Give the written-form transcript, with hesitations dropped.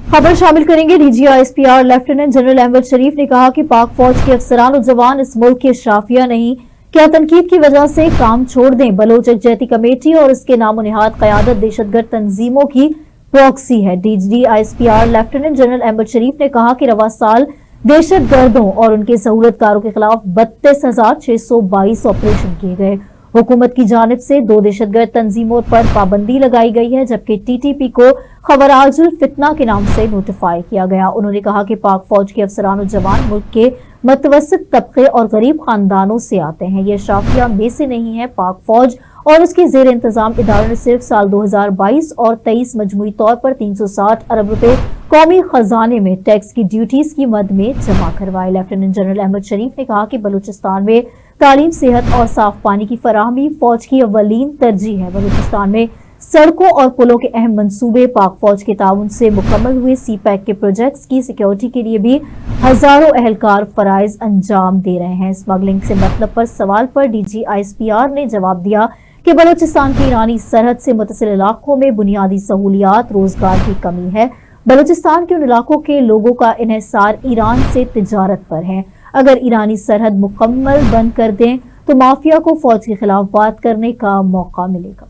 खबर शामिल करेंगे। DGISPR लेफ्टिनेंट जनरल अहमद शरीफ ने कहा कि पाक फौज के अफसरान और जवान इस मुल्क के अशराफिया नहीं, क्या तनकीद की वजह से काम छोड़ दें। बलोच यकजहती कमेटी और इसके नामो निहाद क़यादत दहशतगर्द तंजीमों की प्रॉक्सी है। DGISPR लेफ्टिनेंट जनरल अहमद शरीफ ने कहा कि रवा साल दहशत गर्दों और उनके सहूलतकारों के खिलाफ 32,622 ऑपरेशन किए गए। हुकूमत की जानिब से 2 दहशतगर्द तंजीमों पर पाबंदी लगाई गई है, जबकि TTP को खबराजुल फितना के नाम से नोटिफाई किया गया। उन्होंने कहा कि पाक फौज के अफसरान और जवान मुल्क के मतवसत तबके और गरीब खानदानों से आते हैं। ये अशराफिया में से नहीं है। पाक फौज और उसके जेर इंतजाम इदारों ने सिर्फ साल 2022 और 23 मजमूई तौर पर 360 अरब रुपए कौमी खजाने में टैक्स की ड्यूटीज की मद में जमा करवाए। लेफ्टिनेंट जनरल अहमद शरीफ ने कहा कि बलूचिस्तान में तालीम, सेहत और साफ पानी की फराहमी फौज की अव्वलीन तरजीह है। बलूचिस्तान में सड़कों और पुलों के अहम मंसूबे पाक फौज के ताउन से मुकम्मल हुए। CPEC के प्रोजेक्ट्स की सिक्योरिटी के लिए भी हजारों एहलकार फराइज अंजाम दे रहे हैं। स्मगलिंग से मतलब पर सवाल पर DGISPR ने जवाब दिया कि बलूचिस्तान की ईरानी सरहद से मुतसिल इलाकों में बुनियादी सहूलियात, रोजगार की कमी है। बलूचिस्तान के उन इलाकों के लोगों का इन्हिसार ईरान से तिजारत पर है। अगर ईरानी सरहद मुकम्मल बंद कर दें तो माफिया को फौज के खिलाफ बात करने का मौका मिलेगा।